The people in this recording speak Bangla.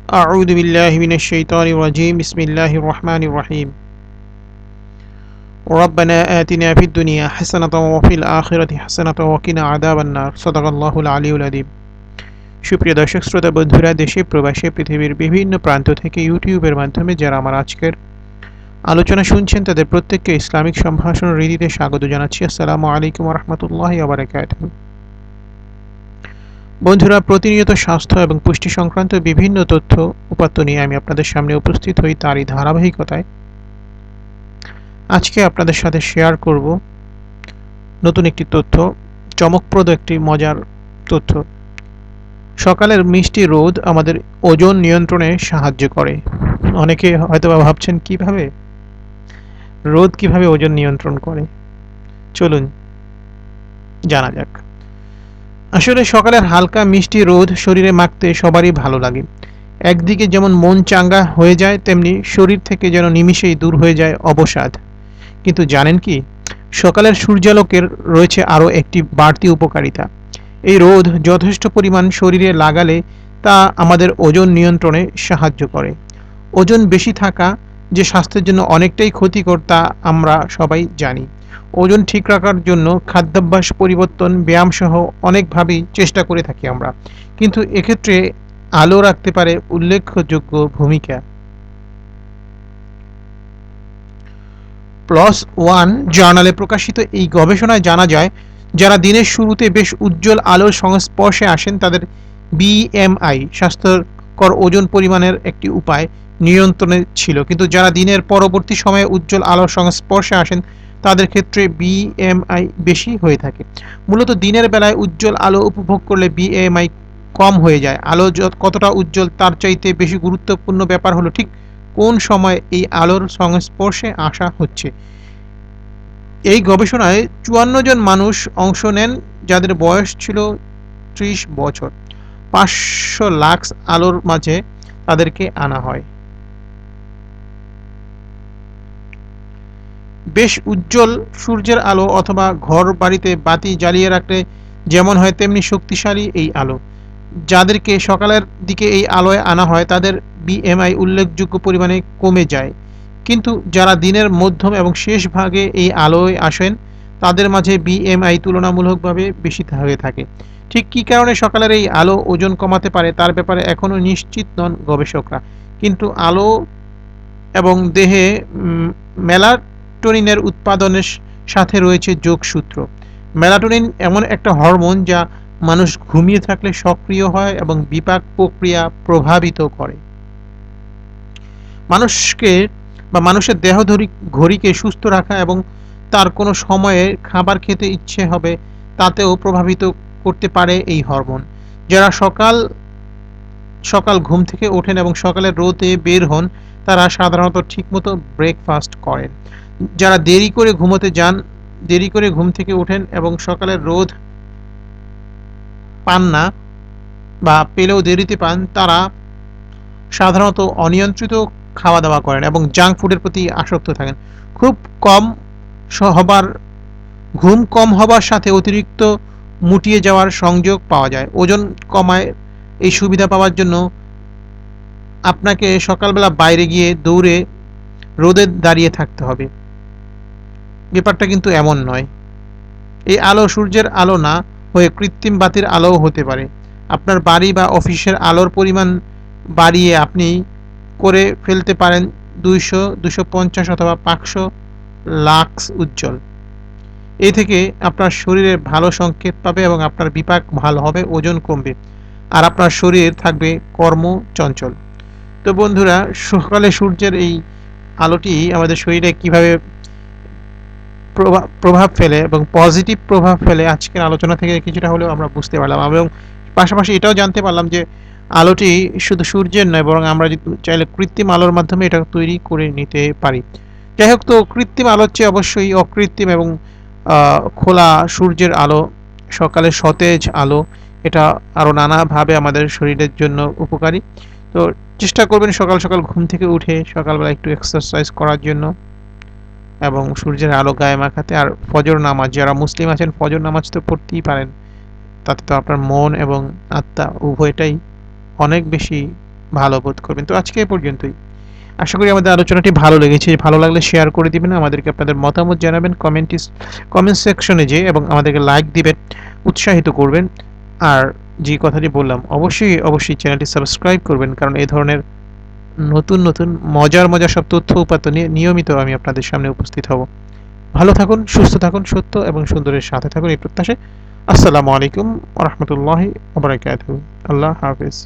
أعوذ بالله من الشيطان الرجيم بسم الله الرحمن الرحيم ربنا آتنا في الدنيا حسنة وفي الآخرة حسنة وقنا عذاب النار صدق الله العلي العظيم সুপ্রিয় দর্শক শ্রোতা বন্ধুরা দেশে প্রবাসে পৃথিবীর বিভিন্ন প্রান্ত থেকে ইউটিউবের মাধ্যমে যারা আমার আজকের আলোচনা শুনছেন তাদের প্রত্যেককে ইসলামিক সম্ভাষণ রীতিতে স্বাগত জানাচ্ছি। আসসালামু আলাইকুম ওয়া রাহমাতুল্লাহি ওয়া বারাকাতুহু। বন্ধুরা, প্রতিনিয়ত স্বাস্থ্য এবং পুষ্টি সংক্রান্ত বিভিন্ন তথ্য উপাত্ত নিয়ে আমি আপনাদের সামনে উপস্থিত হই। তারই ধারাবাহিকতায় আজকে আপনাদের সাথে শেয়ার করব নতুন একটি তথ্য, চমকপ্রদ একটি মজার তথ্য। সকালের মিষ্টি রোদ আমাদের ওজন নিয়ন্ত্রণে সাহায্য করে। অনেকে হয়তোবা ভাবছেন কিভাবে রোদ কিভাবে ওজন নিয়ন্ত্রণ করে, চলুন জানা যাক। আসলে সকালের হালকা মিষ্টি রোদ শরীরে মাখতে সবারই ভালো লাগে। একদিকে যেমন মন চাঙ্গা হয়ে যায়, তেমনি শরীর থেকে যেন নিমিষেই দূর হয়ে যায় অবসাদ। কিন্তু জানেন কি, সকালের সূর্যালোকের রয়েছে আরও একটি বাড়তি উপকারিতা। এই রোদ যথেষ্ট পরিমাণ শরীরে লাগালে তা আমাদের ওজন নিয়ন্ত্রণে সাহায্য করে। ওজন বেশি থাকা যে স্বাস্থ্যের জন্য অনেকটাই ক্ষতিকর তা আমরা সবাই জানি। ওজন ঠিক রাখার জন্য খাদ্যাভ্যাস পরিবর্তন, ব্যায়ামসহ অনেকভাবেই চেষ্টা করে থাকি আমরা, কিন্তু এক্ষেত্রে আলো রাখতে পারে উল্লেখযোগ্য ভূমিকা। প্লাস ওয়ান জার্নালে প্রকাশিত এই গবেষণায় জানা যায়, যারা দিনের শুরুতে বেশ উজ্জ্বল আলোর সংস্পর্শে আসেন তাদের বিএমআই, স্বাস্থ্যকর ওজন পরিমাণের একটি উপায়, নিয়ন্ত্রণে ছিল। কিন্তু যারা দিনের পরবর্তী সময়ে উজ্জ্বল আলোর সংস্পর্শে আসেন তাদের ক্ষেত্রে বিএমআই বেশি হয়ে থাকে। মূলত দিনের বেলায় উজ্জ্বল আলো উপভোগ করলে বিএমআই কম হয়ে যায়। আলো কতটা উজ্জ্বল তার চাইতে বেশি গুরুত্বপূর্ণ ব্যাপার হলো ঠিক কোন সময় এই আলোর সংস্পর্শে আসা হচ্ছে। এই গবেষণায় ৫৪ জন মানুষ অংশ নেন যাদের বয়স ছিল ৩০ বছর। ৫০০ লাক্স আলোর মাঝে তাদেরকে আনা হয়। বেশ উজ্জ্বল সূর্যের আলো অথবা ঘর বাড়িতে বাতি জ্বালিয়ে রাখলে যেমন হয় তেমনি শক্তিশালী এই আলো। যাদেরকে সকালের দিকে এই আলোয় আনা হয় তাদের বিএমআই উল্লেখযোগ্য পরিমাণে কমে যায়। কিন্তু যারা দিনের মধ্যম এবং শেষ ভাগে এই আলোয় আসেন তাদের মাঝে বিএমআই তুলনামূলকভাবে বেশি হয়ে থাকে। ঠিক কী কারণে সকালের এই আলো ওজন কমাতে পারে তার ব্যাপারে এখনও নিশ্চিত নন গবেষকরা। কিন্তু আলো এবং দেহে মেলাটোনিনের উৎপাদনের সাথে রয়েছে যোগসূত্র। মেলাটোনিন এমন একটা হরমোন যা মানুষ ঘুমিয়ে থাকলে সক্রিয় হয় এবং বিপাক প্রক্রিয়া প্রভাবিত করে। মানুষের দেহ ঘড়িকে সুস্থ রাখা এবং তার কোনো সময়ে খাবার খেতে ইচ্ছে হবে তাতেও প্রভাবিত করতে পারে এই হরমোন। যারা সকাল সকাল ঘুম থেকে ওঠেন এবং সকালের রোদে বের হন তারা সাধারণত ঠিকমতো ব্রেকফাস্ট করেন। যারা দেরি করে ঘুমোতে যান, দেরি করে ঘুম থেকে ওঠেন এবং সকালের রোদ পান না বা পেলেও দেরিতে পান, তারা সাধারণত অনিয়ন্ত্রিত খাওয়া দাওয়া করেন এবং জাঙ্ক ফুডের প্রতি আসক্ত থাকেন। খুব কম হবার ঘুম কম হবার সাথে অতিরিক্ত মুটিয়ে যাওয়ার সংযোগ পাওয়া যায়। ওজন কমায় এই সুবিধা পাওয়ার জন্য আপনাকে সকালবেলা বাইরে গিয়ে দৌড়ে রোদে দাঁড়িয়ে থাকতে হবে। ব্যাপারটা কিন্তু এমন নয়। এই আলো সূর্যের আলো না হয়ে কৃত্রিম বাতির আলোও হতে পারে। আপনার বাড়ি বা অফিসের আলোর পরিমাণ বাড়িয়ে আপনি করে ফেলতে পারেন ২০০, ২৫০ অথবা ৫০০ লাক্স উজ্জ্বল। এই থেকে আপনার শরীরে ভালো সংকেত পাবে এবং আপনার বিপাক ভালো হবে, ওজন কমবে, আর আপনার শরীর থাকবে কর্মচঞ্চল। তো বন্ধুরা, সকালে সূর্যের এই আলোটি আমাদের শরীরে কিভাবে প্রভাব ফেলে এবং পজিটিভ প্রভাব ফেলে আজকের আলোচনা থেকে কিছুটা হলেও আমরা বুঝতে পারলাম, এবং পাশাপাশি এটাও জানতে পারলাম যে আলোটি শুধু সূর্যের নয়, বরং আমরা যদি চাইলে কৃত্রিম আলোর মাধ্যমে এটা তৈরি করে নিতে পারি। যাই হোক, তো কৃত্রিম আলোর চেয়ে অবশ্যই অকৃত্রিম এবং খোলা সূর্যের আলো, সকালে সতেজ আলো, এটা আরও নানাভাবে আমাদের শরীরের জন্য উপকারী। তো চেষ্টা করবেন সকাল সকাল ঘুম থেকে উঠে সকালবেলা একটু এক্সারসাইজ করার জন্য এবং সূর্যের আলো গায়ে মাখাতে। আর ফজর নামাজ, যারা মুসলিম আছেন ফজর নামাজ তো পড়তেই পারেন, তাতে তো আপনার মন এবং আত্মা উভয়টাই অনেক বেশি ভালো বোধ করবেন। তো আজকে এ পর্যন্তই। আশা করি আমাদের আলোচনাটি ভালো লেগেছে। ভালো লাগলে শেয়ার করে দিবেন, আমাদেরকে আপনাদের মতামত জানাবেন কমেন্ট সেকশনে যেয়ে, এবং আমাদেরকে লাইক দিবেন, উৎসাহিত করবেন। আর যে কথাটি বললাম, অবশ্যই চ্যানেলটি সাবস্ক্রাইব করবেন, কারণ এই ধরনের নতুন মজার সব তথ্য উপাত্ত নিয়ে নিয়মিত আমি আপনাদের সামনে উপস্থিত হব। ভালো থাকুন, সুস্থ থাকুন, সত্য এবং সুন্দরের সাথে থাকুন এই প্রত্যাশায়। আসসালামু আলাইকুম ওয়া রাহমাতুল্লাহি ওয়া বারাকাতুহু। আল্লাহ হাফেজ।